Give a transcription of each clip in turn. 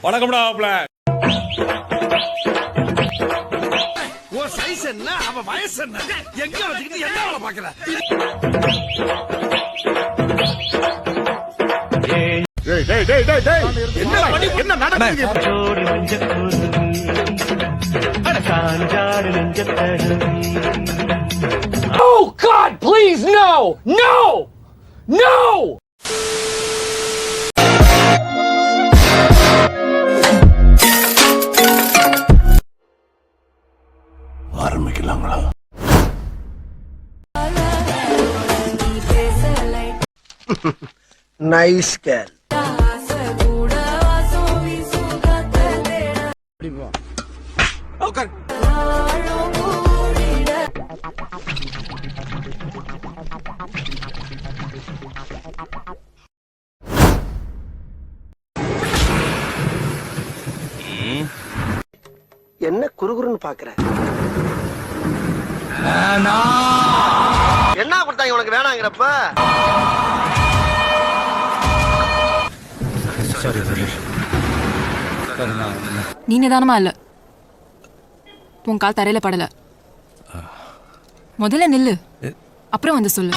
வணக்கம்டா மாப்ள. ஓ சைஸ் என்ன அவ வயசு என்ன எங்க வச்சுக்கிட்டு என்ன வேலை பாக்குற? என்ன நடக்குது? Oh God, please no! No! No! ஆரம்பிக்கலாங்களா? Nice girl. என்ன குறுகுறுன்னு பாக்குற? என்ன கொடுத்தாங்க உனக்கு வேணாங்கிறப்ப? நீ நிதானமா இல்ல. உன் கால் தரையில படல. முதல்ல நில்லு, அப்புறம் வந்து சொல்லு.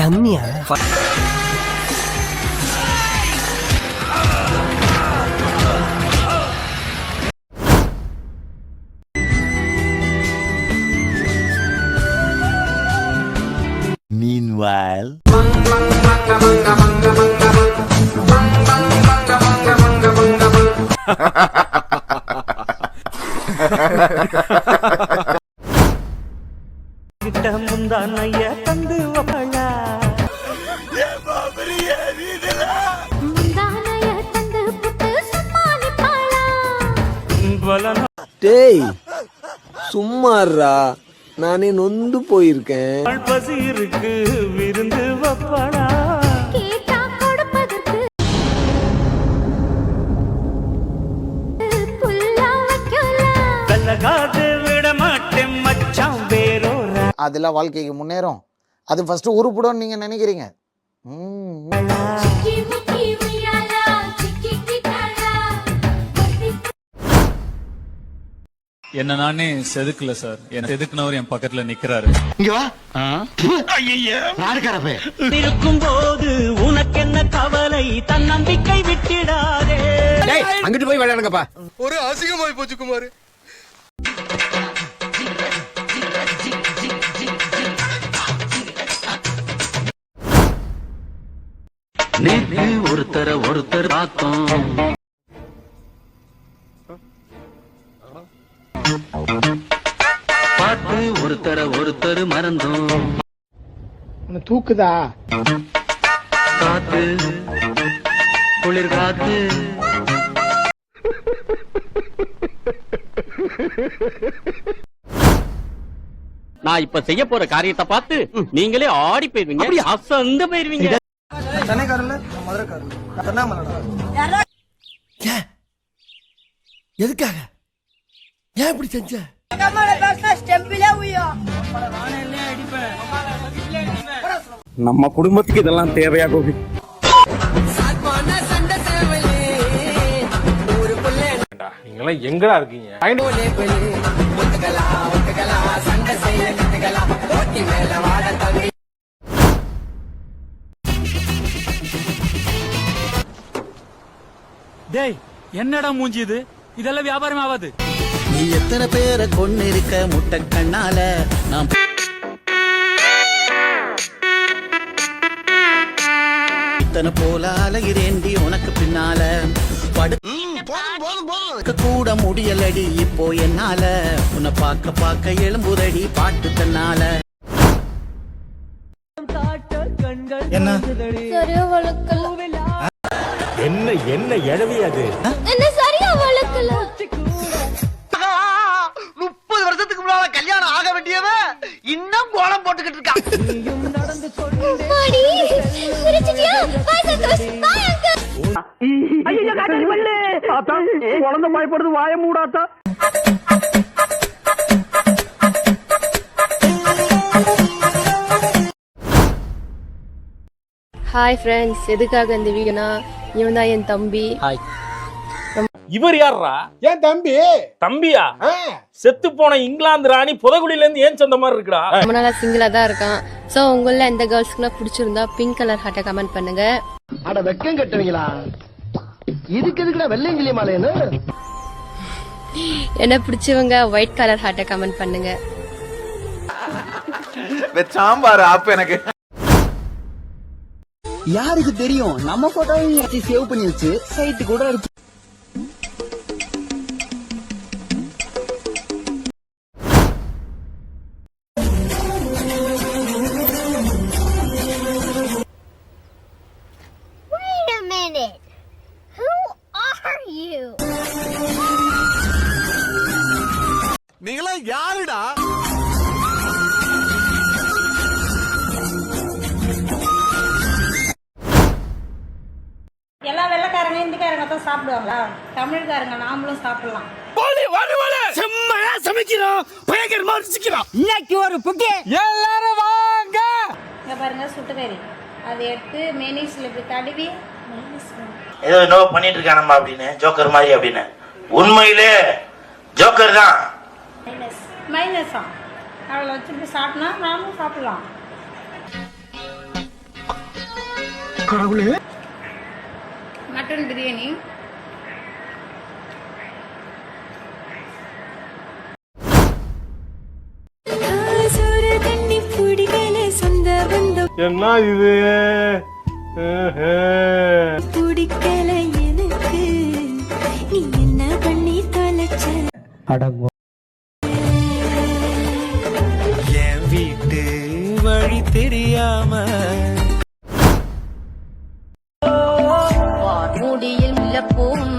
டம்மியா? Meanwhile, டேய் சும்மாறா, நானே நொந்து போயிருக்கேன். அதெல்லாம் வாழ்க்கைக்கு முன்னேறும். அது ஃபர்ஸ்ட் உருப்படும் நீங்க நினைக்கிறீங்க. என்ன நானே செதுக்கல சார். என்ன செதுக்குனவர் என் பக்கத்துல நிக்கிறாரு. இருக்கும் போது உனக்கு என்ன கவலை? தன்னம்பிக்கை விட்டிடாதே. அங்கிட்டு போய் விளையாடுங்கப்பா. ஒரு அசிங்கமாய் போச்சு குமார். நேற்று ஒருத்தர் பார்த்தோம். பார்த்து ஒருத்தர் மறந்தோம். தூக்குதா காத்து குளிர் காத்து. நான் இப்ப செய்ய போற காரியத்தை பார்த்து நீங்களே ஆடி போயிருவீங்க, அசந்து போயிருவீங்க. எதுக்காக? ஏன் இப்படி செஞ்ச? நம்ம குடும்பத்துக்கு இதெல்லாம் தேவையா கோபி? நீங்களாம் எங்கடா இருக்கீங்க? டேய் என்னடா மூஞ்சி இது? இதெல்லாம் வியாபாரம் ஆகாது. நீ எத்தனை பேரை கொண்டு இருக்க முட்டை கண்ணால? நான் இத்தனை போல அழகிறேண்டி உனக்கு பின்னால. படுக்க கூட முடியலடி இப்போ என்னால. உன்னை பார்க்க எழும்புதடி பாட்டு தன்னால. என்ன சரியா வளர்க்கல. என்ன எழவி அது? என்ன சரியா வளர்க்கல. 30 வருஷத்துக்கு முன்னால கல்யாணம் ஆக வேண்டியவ இன்னும் கோலம் போட்டுக்கிட்டு இருக்கா. மாடி சிரிச்சிட்டியா? பாய் சந்தோஷ், பாய் அங்கிள். ஐயோ காட்டாடி பல்லு. ஆத்தா குழந்தை பயப்படுது, வாய மூடாத்தா. ஹாய் ஃப்ரெண்ட்ஸ், எதுக்காக இந்த வீடியோனா இவன் தான் என் தம்பி. இவர் யாரா? ஏன் தம்பி? தம்பியா? செத்து போன இங்கிலாந்து ராணி புதகுடியில இருந்து ஏன் சொந்த மாதிரி இருக்குடா? ரொம்ப நாளா சிங்கிளா தான் இருக்கான். ஸோ உங்கள எந்த கேர்ள்ஸ்க்குலாம் பிடிச்சிருந்தா பிங்க் கலர் ஹார்ட்டை கமெண்ட் பண்ணுங்க. அட வெக்கம் கட்டுவீங்களா? இதுக்கு எதுக்குடா வெள்ளையங்கிலி மாலைன்னு? என்ன பிடிச்சவங்க ஒயிட் கலர் ஹார்ட்டை கமெண்ட் பண்ணுங்க. சாம்பார் ஆப் எனக்கு யாருக்கு தெரியும் நம்ம போட்டோவையும் சேவ் பண்ணி வச்சு சைட்டு கூட இருக்கு. Wait a minute. Who are you? நீங்களா யாருடா? எல்லா வெள்ளைக்காரங்க இந்திக்காரங்க தான் சாப்பிடுவாங்களா? தமிழ்காரங்க நாமளும் சாப்பிடலாம். செம்மையா சமைக்கிறோம், பயங்கரமா ருசிக்கிறோம். இன்னைக்கு ஒரு புட்டி எல்லாரும் வாங்க. இங்க பாருங்க சுட்டுக்கறி. அதை எடுத்து மெனிஸ்ல இப்படி தடவி ஏதோ என்னவோ பண்ணிட்டு இருக்கானம்மா அப்படின்னு, ஜோக்கர் மாதிரி அப்படின்னு. உண்மையிலே ஜோக்கர் தான். மைனஸா அவளை வச்சு இப்படி சாப்பிட்டா நாமளும் சாப்பிடலாம். மட்டன் பிரியாணி என்ன இது? பிடிக்கல எனக்கு, நீ என்ன பண்ணி தொலைச்ச? என் வீட்டு வழி தெரியாம முடியில் முல்லப்பூம்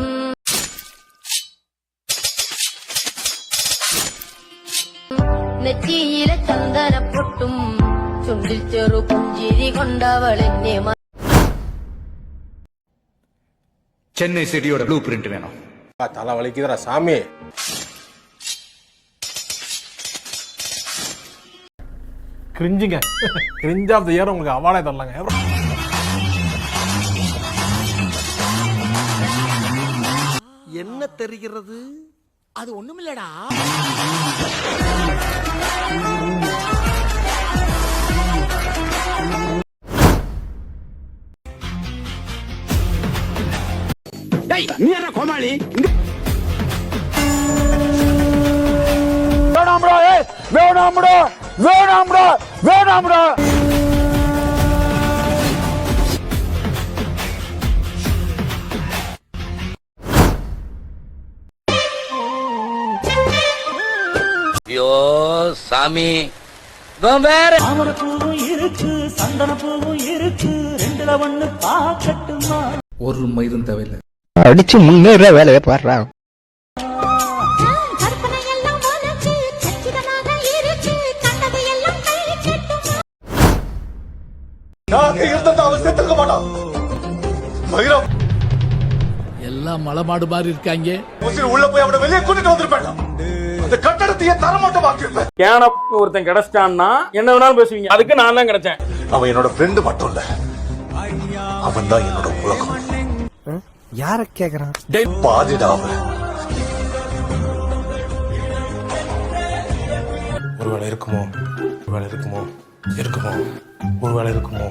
நெற்றியில சந்தன பொட்டும் சுண்டில் ചെറു പുഞ്ചിരി കൊണ്ടവൾ എന്നെ சென்னை சிட்டியோட ப்ளூ பிரிண்ட் வேணும். தலை வலிக்குதுடா சாமி. கிரிஞ்சுங்க, கிரிஞ்ச் ஆஃப் த இயர் உங்களுக்கு அவார்டே தரலாங்க. என்ன தெரிகிறது? அது ஒண்ணுமில்லடா. நீ என்ன கோமாளி? வேணாம்டா, வேணாம்டா, வேணாம்டா, வேணாம்டா. ஐயோ சாமி, வேற பூவும் இருக்கு, சந்தன பூவும் இருக்கு, ரெண்டுல ஒண்ணு பாக்கட்டுமா? ஒரு மயிரும் தேவையில்லை. அடிச்சு முன்னேற வேலையை பாடுறா. எல்லாம் மலமாடு மாதிரி இருக்காங்க. உள்ள போய் அவனை வெளியே கூட்டிட்டு வந்திருப்பேன். அந்த கட்டடத்தையே தரமாட்டமாக்கிருப்பேன். கேன ஒருத்தன் கிடைச்சிட்டான்னா என்ன வேணாலும் பேசுவீங்க. அதுக்கு நான் தான் கிடைச்சேன். அவன் என்னோட ஃப்ரெண்டு மட்டும் இல்ல, அவன் தான் என்னோட உலகம். யார கேக்குறான்? பாதிடா அவன். ஒருவேளை இருக்குமோ, ஒருவேளை இருக்குமோ, இருக்குமோ, ஒருவேளை இருக்குமோ.